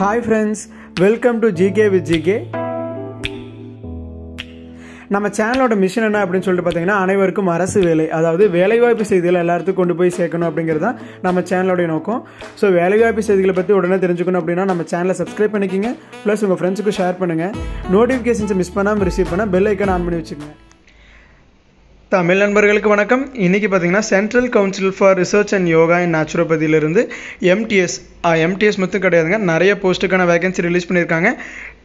Hi friends, welcome to GK with GK. நம்ம சேனலோட mission என்ன அப்படின்னு சொல்லிட்டு பார்த்தீங்கன்னா அனைவருக்கும் அரசு வேலை, அதாவது வேலைவாய்ப்பு செய்திகளை எல்லாத்துக்கும் கொண்டு போய் சேர்க்கணும் அப்படிங்கிறது தான் நம்ம சேனலோடைய நோக்கம். ஸோ வேலைவாய்ப்பு செய்திகளை பற்றி உடனே தெரிஞ்சுக்கணும் அப்படின்னா நம்ம சேனலை சப்ஸ்கிரைப் பண்ணிக்கிங்க, ப்ளஸ் உங்கள் ஃப்ரெண்ட்ஸுக்கும் ஷேர் பண்ணுங்கள். நோட்டிஃபிகேஷன்ஸை மிஸ் பண்ணாமல் ரிசீவ் பண்ணால் பெல் ஐக்கான் ஆன் பண்ணி வச்சுக்கோங்க. தமிழ் நண்பர்களுக்கு வணக்கம். இன்றைக்கி பார்த்தீங்கன்னா central council for research and yoga in நேச்சுரோபதியிலிருந்து எம்டிஎஸ் மட்டும் கிடையாதுங்க, நிறைய போஸ்ட்டுக்கான வேகன்சி ரிலீஸ் பண்ணியிருக்காங்க.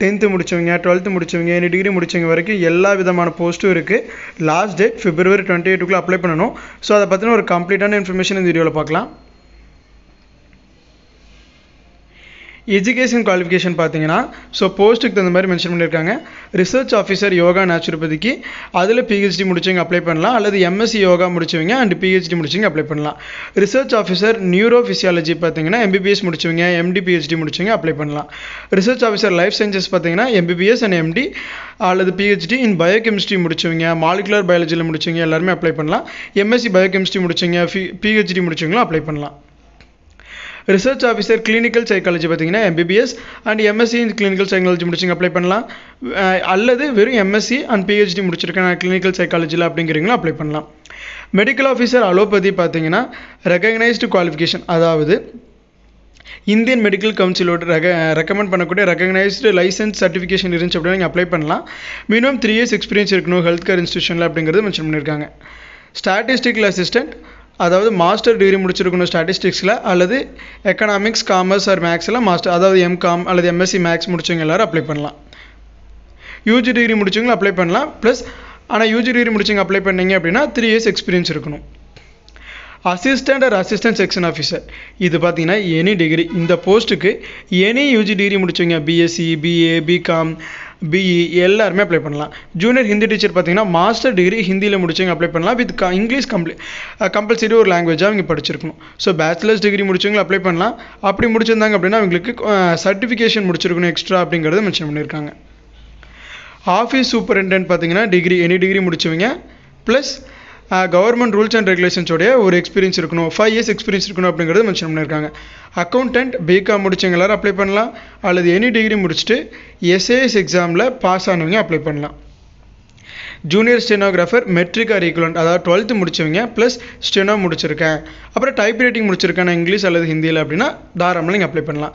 10th முடிச்சவங்க, 12th முடிச்சவங்க, எனி டிகிரி முடிச்சவங்க வரைக்கும் எல்லா விதமான போஸ்ட்டும் இருக்குது. லாஸ்ட் டேட் February 28 அப்ளை பண்ணணும். ஸோ அதை பற்றின ஒரு கம்ப்ளீட்டான இன்ஃபர்மேஷன் இந்த வீடியோவில் பார்க்கலாம். எஜுகேஷன் குவாலிஃபிகேஷன் பார்த்தீங்கன்னா போஸ்ட்டுக்கு தகுந்த மாதிரி மென்ஷன் பண்ணியிருக்காங்க. ரிசர்ச் ஆஃபீஸர் யோகா நேச்சுரோபதிக்கு அதில் பிஹெச்டி முடிச்சவங்க அப்ளை பண்ணலாம், அல்லது எம்எஸ்சி யோகா முடிச்சவங்க அண்ட் பிஹெச்டி முடிச்சவங்க அப்ளை பண்ணலாம். ரிசர்ச் ஆஃபீஸர் நியூரோ ஃபிசியாலஜி பார்த்தீங்கன்னா எம்பிபிஎஸ் முடிச்சவங்க, எம்டி பிஹெச்டி முடிச்சவங்க அப்ளை பண்ணலாம். ரிசர்ச் ஆஃபீஸர் லைஃப் சயின்சஸ் பார்த்தீங்கன்னா எம்பிபிஎஸ் அண்ட் எம்டி அல்லது பிஹெச்டி இன் பயோகெமிஸ்ட்ரி முடிச்சவங்க, மாலிகுலர் பயாலஜியில் முடிச்சவங்க எல்லாருமே அப்ளை பண்ணலாம். எம்எஸ்சி பயோகெமிஸ்ட்ரி முடிச்சவங்க, பிஹெச்டி முடிச்சவங்களும் அப்ளை பண்ணலாம். ரிசர்ச் ஆஃபீஸர் கிளினிக்கல் சைக்காலஜி பார்த்தீங்கன்னா MBBS and MSc in clinical psychology முடிச்சிங்க அப்ளை பண்ணலாம், அல்லது வெறும் எம்எஸ்சி அண்ட் பிஹெச்டி முடிச்சிருக்கேன் கிளினிக்கல் சைக்காலஜியில் அப்படிங்கிறீங்களும் அப்ளை பண்ணலாம். மெடிக்கல் ஆஃபீஸர் அலோபதி பார்த்தீங்கன்னா ரெகக்னைஸ்டு குவாலிஃபிகேஷன், அதாவது இந்தியன் மெடிக்கல் கவுன்சிலோட ரெக்கமெண்ட் பண்ணக்கூடிய ரெகக்னைஸ்டு லைசன்ஸ் சர்டிஃபிகேஷன் இருந்துச்சு அப்படின்னா நீங்கள் அப்ளை பண்ணலாம். மினிமம் 3 years எக்ஸ்பீரியன்ஸ் இருக்கணும் ஹெல்த் கேர் இன்ஸ்டியூஷனில் அப்படிங்கிறது மென்ஷன் பண்ணியிருக்காங்க. ஸ்டாட்டிஸ்டிக்கல் அசிஸ்டன்ட், அதாவது மாஸ்டர் டிகிரி முடிச்சிருக்கணும் ஸ்டாட்டிஸ்டிக்ஸில், அல்லது எக்கனாமிக்ஸ், காமர்ஸ் ஆர் மேக்ஸில் மாஸ்டர், அதாவது எம்காம் அல்லது எம்எஸ்சி மேக்ஸ் முடிச்சவங்க எல்லோரும் அப்ளை பண்ணலாம். யூஜி டிகிரி முடிச்சவங்களும் அப்ளை பண்ணலாம். ப்ளஸ் ஆனால் யூஜி டிகிரி முடிச்சவங்க அப்ளை பண்ணீங்க அப்படின்னா 3 years எக்ஸ்பீரியன்ஸ் இருக்கணும். Assistant or assistant section officer, இது பார்த்தீங்கன்னா எனி டிகிரி, இந்த போஸ்ட்டுக்கு எனி யூஜி டிகிரி முடிச்சவங்க பிஎஸ்சி, பிஏ, பிகாம், பிஇ எல்லாருமே அப்ளை பண்ணலாம். ஜூனியர் ஹிந்தி டீச்சர் பார்த்தீங்கன்னா மாஸ்டர் டிகிரி ஹிந்தியில் முடிச்சவங்க அப்ளை பண்ணலாம். வித் இங்கிலீஷ் கம்பல்சரி ஒரு லாங்குவேஜாக அவங்க படிச்சிருக்கணும். ஸோ பேச்சுலர்ஸ் டிகிரி முடிச்சவங்க அப்ளை பண்ணலாம். அப்படி முடிச்சிருந்தாங்க அப்படின்னா அவங்களுக்கு சர்டிஃபிகேஷன் முடிச்சிருக்கணும் எக்ஸ்ட்ரா அப்படிங்கிறத மென்ஷன் பண்ணியிருக்காங்க. ஆஃபீஸ் சூப்பரிண்டென்ட் பார்த்தீங்கன்னா டிகிரி எனி டிகிரி முடிச்சவங்க ப்ளஸ் கவர்மெண்ட் ரூல்ஸ் அண்ட் ரெகுலேஷன்ஸோடைய ஒரு எக்ஸ்பீரியன்ஸ் இருக்கணும், 5 years எக்ஸ்பீரியன்ஸ் இருக்கணும் அப்படிங்கிறது மென்ஷன் பண்ணியிருக்காங்க. அக்கௌண்டன்ட் பிகாம் முடிச்சவங்க எல்லாரும் அப்ளை பண்ணலாம், அல்லது எனி டிகிரி முடிச்சுட்டு எஸ்ஏஎஸ் எக்ஸாமில் பாஸ் ஆனவங்க அப்ளை பண்ணலாம். Junior stenographer matric or equivalent, அதாவது 12th முடிச்சவங்க ப்ளஸ் ஸ்டெனோ முடிச்சிருக்கேன், அப்புறம் டைப் ரைட்டிங் முடிச்சிருக்கேன் நான் இங்கிலீஷ் அல்லது ஹிந்தியில் அப்படின்னா தாராளமாக நீங்கள் அப்ளை பண்ணலாம்.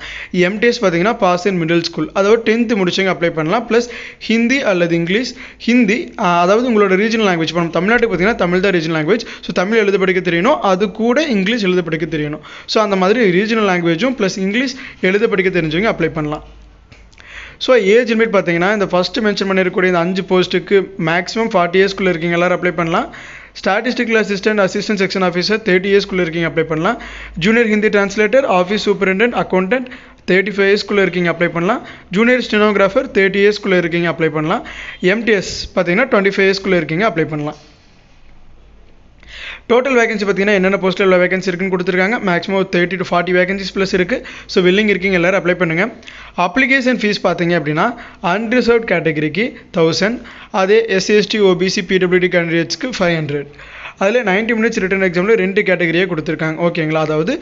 எம்டிஎஸ் பார்த்தீங்கன்னா பாஸ் இன் மிடில் ஸ்கூல், அதாவது 10th முடிச்சவங்க அப்ளை பண்ணலாம். ப்ளஸ் ஹிந்தி அல்லது இங்கிலீஷ், ஹிந்தி அதாவது உங்களோட ரீஜனல் லாங்குவேஜ். இப்போ நம்ம தமிழ்நாட்டுக்கு பார்த்தீங்கன்னா தமிழ் தான் ரீஜனல் லாங்குவேஜ். ஸோ தமிழ் எழுத படிக்க தெரியணும், அது கூட இங்கிலீஷ் எழுத படிக்க தெரியணும். ஸோ அந்த மாதிரி ரீஜனல் லாங்குவேஜும் ப்ளஸ் இங்கிலீஷ் எழுத படிக்க தெரிஞ்சவங்க அப்ளை பண்ணலாம். ஸோ ஏஜ் லிமிட் பார்த்தீங்கன்னா இந்த ஃபஸ்ட்டு மென்ஷன் பண்ணியிருக்கக்கூடிய இந்த 5 போஸ்ட்டுக்கு மேக்ஸிமம் 40 years இருக்கீங்க எல்லோரும் அப்ளை பண்ணலாம். Statistical assistant section officer 30 years இருக்கீங்க அப்ளை பண்ணலாம். Junior Hindi translator, office superintendent, accountant 35 years இருக்கீங்க அப்ளை பண்ணலாம். ஜூனியர் ஸ்டெனோகிராஃபர் 30 years இருக்கீங்க அப்ளை பண்ணலாம். எம்டிஎஸ் பார்த்தீங்கன்னா 25 years இருக்கீங்க அப்ளை பண்ணலாம். டோட்டல் வேகன்சி பார்த்தீங்கன்னா என்னென்ன போஸ்ட்டில் எவ்வளோ வேகன்சி இருக்குன்னு கொடுத்துருக்காங்க. மேக்ஸிமம் 30 to 40 வேகன்சிஸ் ப்ளஸ் இருக்குது. ஸோ வில்லிங் இருக்கீங்க எல்லோரும் அப்ளை பண்ணுங்கள். அப்ளிகேஷன் ஃபீஸ் பார்த்தீங்க அப்படின்னா அன்ரிசர்வ்ட் கேட்டகரிக்கு 1000, அதே எஸ்சிஎஸ்டி, ஓபிசி, பிடபிள்யூடி கேண்டிடேட்ஸ்க்கு 500. அதில் 90 minutes ரிட்டன் எக்ஸாமில் 2 கேட்டகரியாக கொடுத்துருக்காங்க. ஓகேங்களா, அதாவது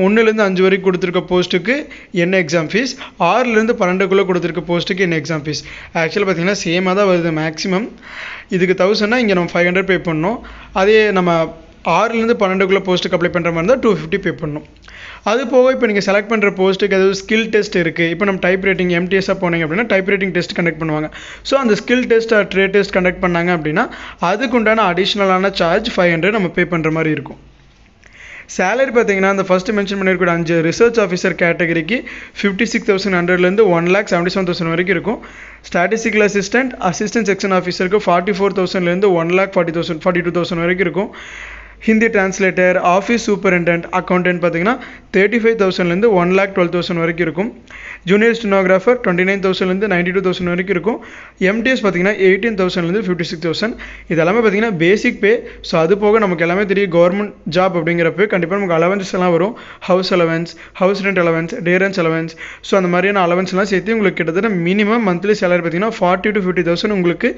1லேருந்து 5 வரைக்கும் கொடுத்துருக்க போஸ்ட்டுக்கு என்ன எக்ஸாம் ஃபீஸ், 6லேருந்து 12 கொடுத்துருக்க போஸ்ட்டுக்கு என்ன எக்ஸாம் ஃபீஸ். ஆக்சுவலாக பார்த்தீங்கன்னா சேமாக தான் வருது. மேக்ஸிமம் இதுக்கு 1000னா இங்கே நம்ம 500 பே பண்ணணும். அதே நம்ம 6லேருந்து 12 போஸ்ட்டுக்கு அப்ளை பண்ணுற மாதிரி இருந்தால் 250 பே பண்ணணும். அது போக இப்போ நீங்கள் செலக்ட் பண்ணுற போஸ்ட்டுக்கு ஏதாவது ஸ்கில் டெஸ்ட் இருக்குது. இப்போ நம்ம டைப் ரைட்டிங் எம்டிஎஸ்ஸாக போனீங்க அப்படின்னா டைப் ரைட்டிங் டெஸ்ட் கண்டக்ட் பண்ணுவாங்க. ஸோ அந்த skill test trade test conduct பண்ணாங்க அப்படின்னா அதுக்கு உண்டான அடிஷ்னலான சார்ஜ் 500 நம்ம பே பண்ணுற மாதிரி இருக்கும். சேலரி பார்த்தீங்கன்னா அந்த ஃபஸ்ட்டு மென்ஷன் பண்ணியிருக்க 5 ரிசர்ச் ஆஃபீஸர் கேட்டகரிக்கு 56,100லேருந்து 1,77,000 வரைக்கும் இருக்கும். ஸ்டாட்டிஸ்டிக்கல் அசிஸ்டன்ட் செக்ஷன் ஆஃபீஸருக்கு 44,000லேருந்து 1,42,000 வரைக்கும் இருக்கும். Hindi translator, office superintendent, accountant பார்த்தீங்கன்னா 35,000லேருந்து 1,12,000 வரைக்கும் இருக்கும். ஜூனியர் ஸ்டெனோகிராஃபர் 29,000லேருந்து 92,000 வரைக்கும் இருக்கும். எம்டிஎஸ் பார்த்தீங்கன்னா 18,000லேருந்து 56,000. இதெல்லாமே பார்த்தீங்கன்னா பேசிக் பே. ஸோ அது போக நமக்கு எல்லாமே தெரியும் கவர்மெண்ட் ஜாப் அப்படிங்கிறப்ப கண்டிப்பாக நமக்கு அலவன்ஸ் எல்லாம் வரும். House allowance, house rent allowance, dearness allowance. So அந்த மாதிரியான அலவன்ஸ்லாம் சேர்த்து உங்களுக்கு கிட்டத்தட்ட மினிமம் மந்த்லி சேலரி பார்த்தீங்கன்னா 40,000 to 50,000 உங்களுக்கு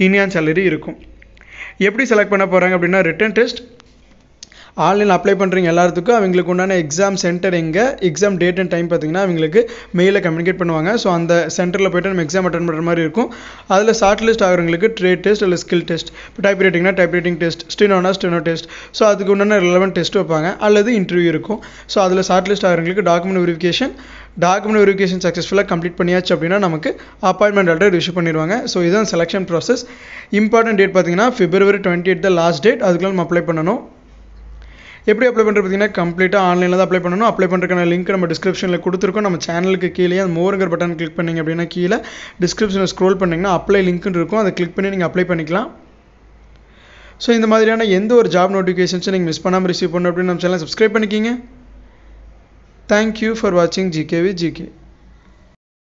இந்தியன் சேலரி இருக்கும். எப்படி செலக்ட் பண்ண போகிறாங்க அப்படின்னா ரிட்டன் டெஸ்ட், ஆன்லைனில் அப்ளை பண்ணுறீங்க எல்லாத்துக்கும் அவங்களுக்கு உண்டான எக்ஸாம் சென்டர் எங்கே, எக்ஸாம் டேட் அண்ட் டைம் பார்த்தீங்கன்னா அவங்களுக்கு மெயிலில் கம்யூனிகேட் பண்ணுவாங்க. ஸோ அந்த சென்டரில் போய்ட்டு நம்ம எக்ஸாம் அட்டன் பண்ணுற மாதிரி இருக்கும். அதில் ஷார்ட் லிஸ்ட் ஆகிறவங்களுக்கு ட்ரேட் டெஸ்ட் இல்லை ஸ்கில் டெஸ்ட், இப்போ டைப் ரைட்டிங்னா டைப் ரைட்டிங் டெஸ்ட், ஸ்டெனோனா ஸ்டெனோ டெஸ்ட், ஸோ அதுக்கு உண்டான ரிலவெண்ட் டெஸ்ட் வைப்பாங்க அல்லது இன்டர்வியூ இருக்கும். ஸோ அதில் ஷார்ட் லிஸ்ட் ஆகிறவங்களுக்கு டாக்குமெண்ட் வெரிஃபிகேஷன் சக்ஸஸ்ஃபுல்லாக கம்ப்ளீட் பண்ணியாச்சு அப்படின்னா நமக்கு அப்பாயின்மெண்ட் லெட்டர் இஷ்யூ பண்ணிடுவாங்க. ஸோ இதுதான் செலெக்ஷன் ப்ராசஸ். இம்பார்ட்டன்ட் டேட் பார்த்தீங்கன்னா February 28 தான் லாஸ்ட் டேட். அதுக்குள்ள நம்ம அப்ளை பண்ணணும். எப்படி அப்ளை பண்ணுறது பார்த்தீங்கன்னா கம்ப்ளீட்டாக ஆன்லைனில் தான் அப்ளை பண்ணணும். அப்ளை பண்ணுறதுக்கான லிங்க் நம்ம டிஸ்கிரிப்ஷனில் கொடுத்துருக்கோம். நம்ம சேனலுக்கு கீழே அந்த மோருங்கிற பட்டன் கிளிக் பண்ணிங்க அப்படின்னா கீழே டிஸ்கிரிப்ஷனில் ஸ்க்ரோல் பண்ணிங்கன்னா அப்ளை லிங்க்னு இருக்கும். அதை கிளிக் பண்ணி நீங்கள் அப்ளை பண்ணிக்கலாம். ஸோ இந்த மாதிரியான எந்த ஒரு ஜாப் நோட்டிஃபிகேஷன்ஸும் நீங்கள் மிஸ் பண்ணாமல் ரிசீவ் பண்ணணும் அப்படின்னு நம்ம சேனலை சப்ஸ்கிரைப் பண்ணிக்கிங்க. தேங்க்யூ ஃபார் வாட்சிங் GK with GK.